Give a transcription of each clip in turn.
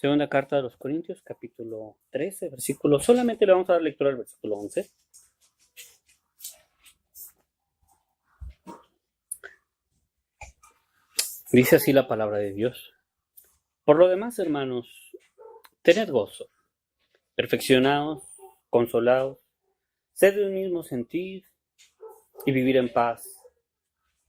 Segunda carta de los Corintios, capítulo 13, versículo. Solamente le vamos a dar lectura al versículo 11. Dice así la palabra de Dios. Por lo demás, hermanos, tened gozo, perfeccionaos, consolaos, sed de un mismo sentir y vivir en paz.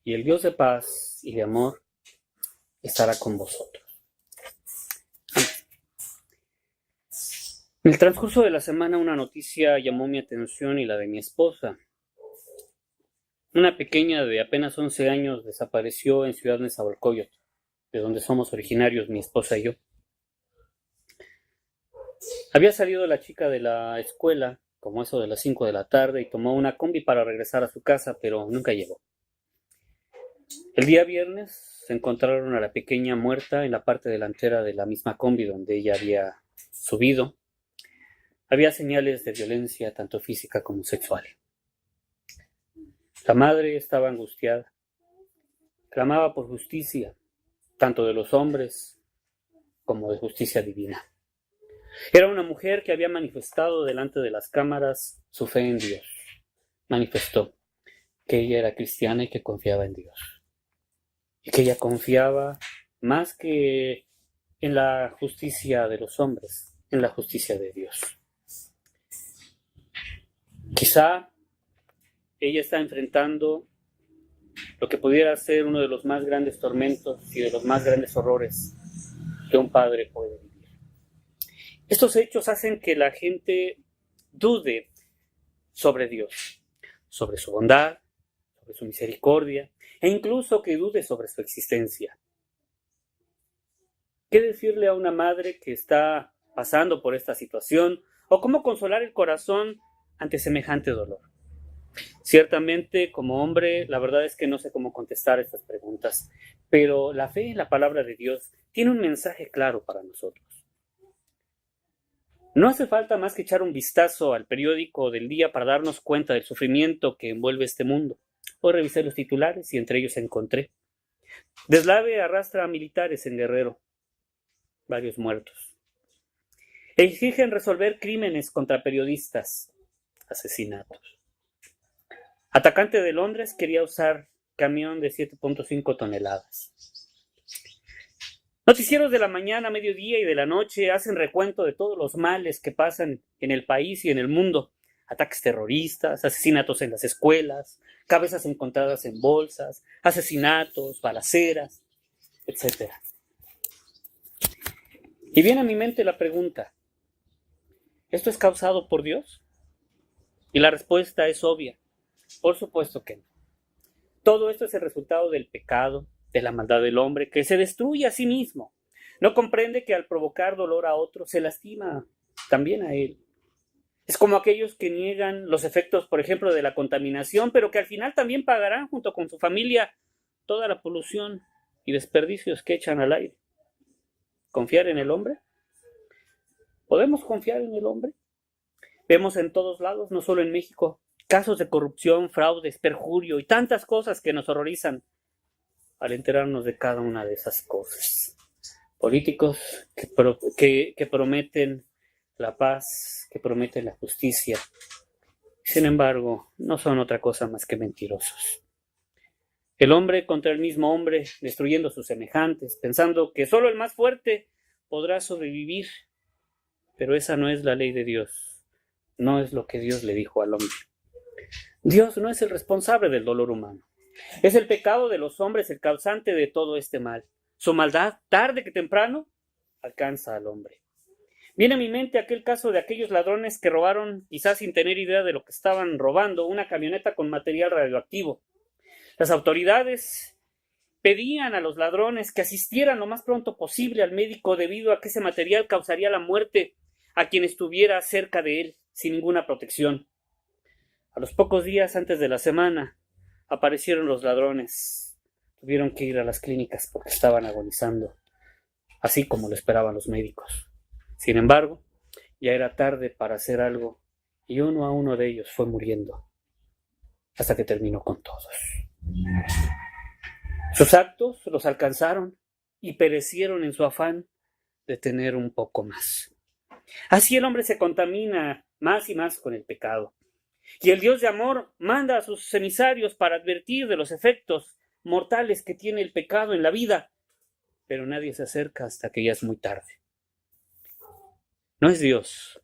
Y el Dios de paz y de amor estará con vosotros. En el transcurso de la semana una noticia llamó mi atención y la de mi esposa. Una pequeña de apenas 11 años desapareció en Ciudad Nezahualcóyotl, de donde somos originarios mi esposa y yo. Había salido la chica de la escuela, como eso de las 5 de la tarde, y tomó una combi para regresar a su casa, pero nunca llegó. El día viernes se encontraron a la pequeña muerta en la parte delantera de la misma combi donde ella había subido. Había señales de violencia tanto física como sexual. La madre estaba angustiada. Clamaba por justicia, tanto de los hombres como de justicia divina. Era una mujer que había manifestado delante de las cámaras su fe en Dios. Manifestó que ella era cristiana y que confiaba en Dios. Y que ella confiaba más que en la justicia de los hombres, en la justicia de Dios. Quizá ella está enfrentando lo que pudiera ser uno de los más grandes tormentos y de los más grandes horrores que un padre puede vivir. Estos hechos hacen que la gente dude sobre Dios, sobre su bondad, sobre su misericordia, e incluso que dude sobre su existencia. ¿Qué decirle a una madre que está pasando por esta situación? ¿O cómo consolar el corazón ante semejante dolor? Ciertamente, como hombre, la verdad es que no sé cómo contestar estas preguntas, pero la fe en la palabra de Dios tiene un mensaje claro para nosotros. No hace falta más que echar un vistazo al periódico del día para darnos cuenta del sufrimiento que envuelve este mundo. Hoy revisé los titulares y entre ellos encontré: deslave arrastra a militares en Guerrero, varios muertos. Exigen resolver crímenes contra periodistas, asesinatos. Atacante de Londres quería usar camión de 7.5 toneladas. Noticieros de la mañana, mediodía y de la noche hacen recuento de todos los males que pasan en el país y en el mundo. Ataques terroristas, asesinatos en las escuelas, cabezas encontradas en bolsas, asesinatos, balaceras, etc. Y viene a mi mente la pregunta: ¿esto es causado por Dios? Y la respuesta es obvia. Por supuesto que no. Todo esto es el resultado del pecado, de la maldad del hombre, que se destruye a sí mismo. No comprende que al provocar dolor a otro se lastima también a él. Es como aquellos que niegan los efectos, por ejemplo, de la contaminación, pero que al final también pagarán junto con su familia toda la polución y desperdicios que echan al aire. ¿Confiar en el hombre? ¿Podemos confiar en el hombre? Vemos en todos lados, no solo en México, casos de corrupción, fraudes, perjurio y tantas cosas que nos horrorizan al enterarnos de cada una de esas cosas. Políticos que prometen la paz, que prometen la justicia. Sin embargo, no son otra cosa más que mentirosos. El hombre contra el mismo hombre, destruyendo a sus semejantes, pensando que solo el más fuerte podrá sobrevivir. Pero esa no es la ley de Dios. No es lo que Dios le dijo al hombre. Dios no es el responsable del dolor humano. Es el pecado de los hombres el causante de todo este mal. Su maldad, tarde que temprano, alcanza al hombre. Viene a mi mente aquel caso de aquellos ladrones que robaron, quizás sin tener idea de lo que estaban robando, una camioneta con material radioactivo. Las autoridades pedían a los ladrones que asistieran lo más pronto posible al médico debido a que ese material causaría la muerte a quien estuviera cerca de él sin ninguna protección. A los pocos días antes de la semana aparecieron los ladrones. Tuvieron que ir a las clínicas porque estaban agonizando, así como lo esperaban los médicos. Sin embargo, ya era tarde para hacer algo y uno a uno de ellos fue muriendo hasta que terminó con todos. Sus actos los alcanzaron y perecieron en su afán de tener un poco más. Así el hombre se contamina más y más con el pecado. Y el Dios de amor manda a sus emisarios para advertir de los efectos mortales que tiene el pecado en la vida, pero nadie se acerca hasta que ya es muy tarde. No es Dios,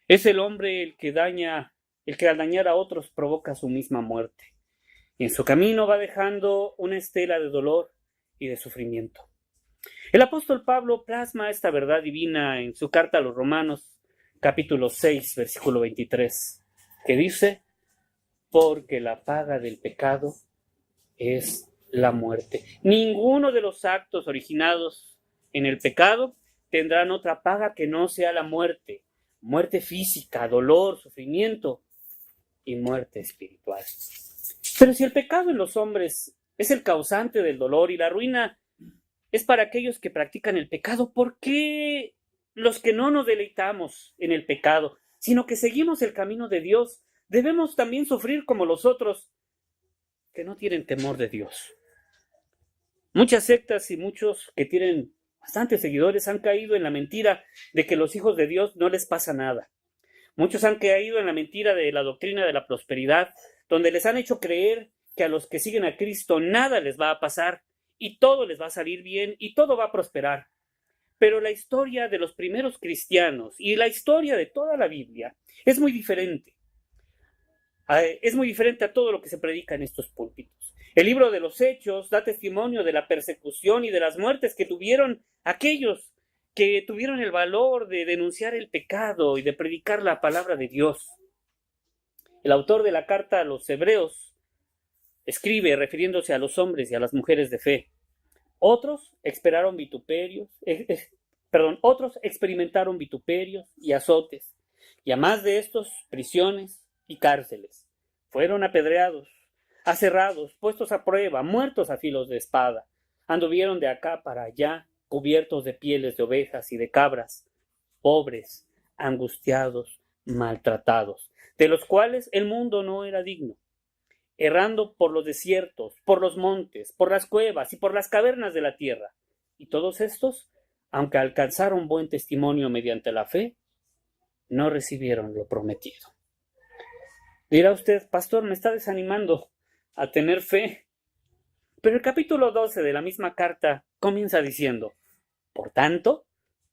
es el hombre el que al dañar a otros provoca su misma muerte. Y en su camino va dejando una estela de dolor y de sufrimiento. El apóstol Pablo plasma esta verdad divina en su carta a los Romanos, capítulo 6, versículo 23, que dice: porque la paga del pecado es la muerte. Ninguno de los actos originados en el pecado tendrán otra paga que no sea la muerte. Muerte física, dolor, sufrimiento y muerte espiritual. Pero si el pecado en los hombres es el causante del dolor y la ruina es para aquellos que practican el pecado, ¿por qué los que no nos deleitamos en el pecado, sino que seguimos el camino de Dios, debemos también sufrir como los otros que no tienen temor de Dios? Muchas sectas y muchos que tienen bastantes seguidores han caído en la mentira de que los hijos de Dios no les pasa nada. Muchos han caído en la mentira de la doctrina de la prosperidad, donde les han hecho creer que a los que siguen a Cristo nada les va a pasar y todo les va a salir bien y todo va a prosperar. Pero la historia de los primeros cristianos y la historia de toda la Biblia es muy diferente. Es muy diferente a todo lo que se predica en estos púlpitos. El libro de los Hechos da testimonio de la persecución y de las muertes que tuvieron aquellos que tuvieron el valor de denunciar el pecado y de predicar la palabra de Dios. El autor de la carta a los Hebreos escribe refiriéndose a los hombres y a las mujeres de fe: otros experimentaron vituperios y azotes, y a más de estos, prisiones y cárceles. Fueron apedreados, aserrados, puestos a prueba, muertos a filos de espada. Anduvieron de acá para allá, cubiertos de pieles de ovejas y de cabras, pobres, angustiados, maltratados, de los cuales el mundo no era digno, errando por los desiertos, por los montes, por las cuevas y por las cavernas de la tierra. Y todos estos, aunque alcanzaron buen testimonio mediante la fe, no recibieron lo prometido. Dirá usted: pastor, me está desanimando a tener fe. Pero el capítulo 12 de la misma carta comienza diciendo: por tanto,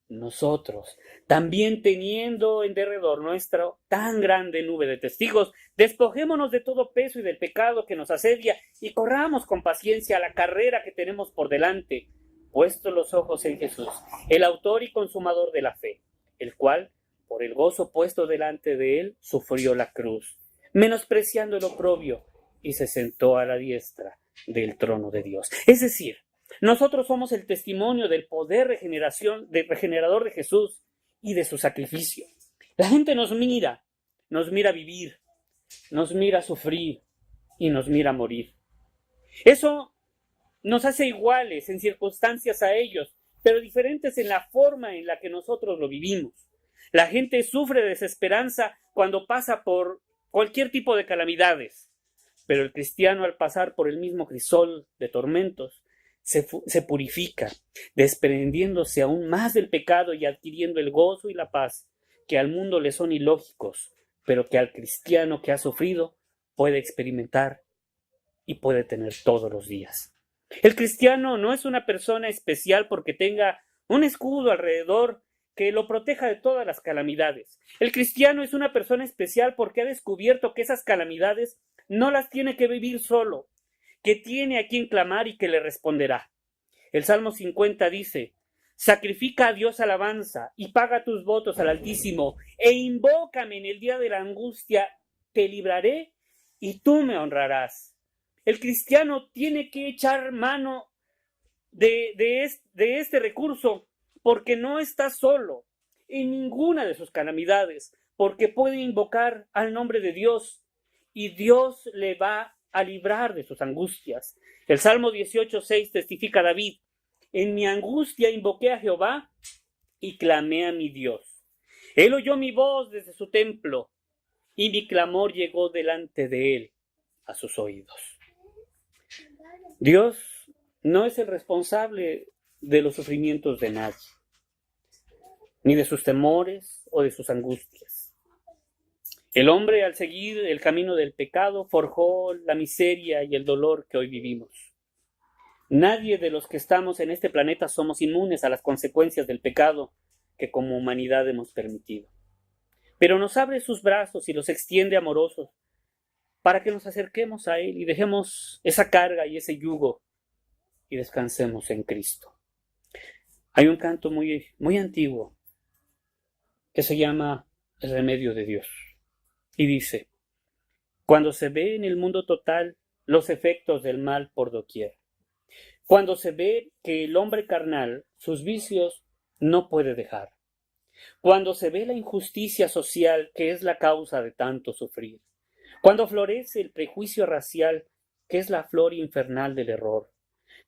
nosotros, también teniendo en derredor nuestro tan grande nube de testigos, despojémonos de todo peso y del pecado que nos asedia y corramos con paciencia la carrera que tenemos por delante, puestos los ojos en Jesús, el autor y consumador de la fe, el cual, por el gozo puesto delante de él, sufrió la cruz, menospreciando el oprobio, y se sentó a la diestra del trono de Dios. Es decir, nosotros somos el testimonio del poder regenerador de Jesús y de su sacrificio. La gente nos mira vivir, nos mira sufrir y nos mira morir. Eso nos hace iguales en circunstancias a ellos, pero diferentes en la forma en la que nosotros lo vivimos. La gente sufre desesperanza cuando pasa por cualquier tipo de calamidades, pero el cristiano, al pasar por el mismo crisol de tormentos, se purifica, desprendiéndose aún más del pecado y adquiriendo el gozo y la paz que al mundo le son ilógicos, pero que al cristiano que ha sufrido puede experimentar y puede tener todos los días. El cristiano no es una persona especial porque tenga un escudo alrededor que lo proteja de todas las calamidades. El cristiano es una persona especial porque ha descubierto que esas calamidades no las tiene que vivir solo, que tiene a quien clamar y que le responderá. El Salmo 50 dice: sacrifica a Dios alabanza y paga tus votos al Altísimo, e invócame en el día de la angustia, te libraré y tú me honrarás. El cristiano tiene que echar mano de este recurso porque no está solo en ninguna de sus calamidades, porque puede invocar al nombre de Dios y Dios le va a librar de sus angustias. El Salmo 18:6 testifica David: en mi angustia invoqué a Jehová y clamé a mi Dios. Él oyó mi voz desde su templo y mi clamor llegó delante de él a sus oídos. Dios no es el responsable de los sufrimientos de nadie. ni de sus temores o de sus angustias. El hombre, al seguir el camino del pecado, forjó la miseria y el dolor que hoy vivimos. Nadie de los que estamos en este planeta somos inmunes a las consecuencias del pecado que como humanidad hemos permitido. Pero nos abre sus brazos y los extiende amorosos para que nos acerquemos a Él y dejemos esa carga y ese yugo y descansemos en Cristo. Hay un canto muy, muy antiguo que se llama El remedio de Dios y dice: cuando se ve en el mundo total los efectos del mal por doquier, cuando se ve que el hombre carnal sus vicios no puede dejar, cuando se ve la injusticia social que es la causa de tanto sufrir, cuando florece el prejuicio racial que es la flor infernal del error,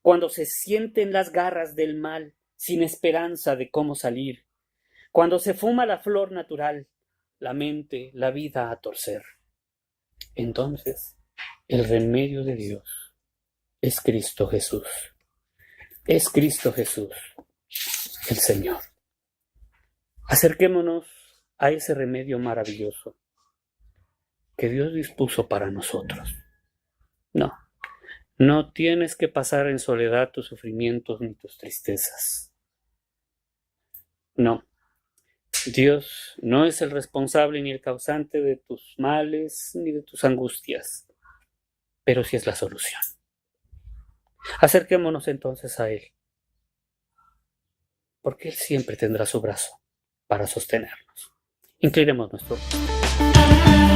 cuando se sienten las garras del mal sin esperanza de cómo salir, cuando se fuma la flor natural, la mente, la vida a torcer. Entonces, el remedio de Dios es Cristo Jesús. Es Cristo Jesús, el Señor. Acerquémonos a ese remedio maravilloso que Dios dispuso para nosotros. No tienes que pasar en soledad tus sufrimientos ni tus tristezas. No. Dios no es el responsable ni el causante de tus males ni de tus angustias, pero sí es la solución. Acerquémonos entonces a Él, porque Él siempre tendrá su brazo para sostenernos. Inclinemos nuestro rostro.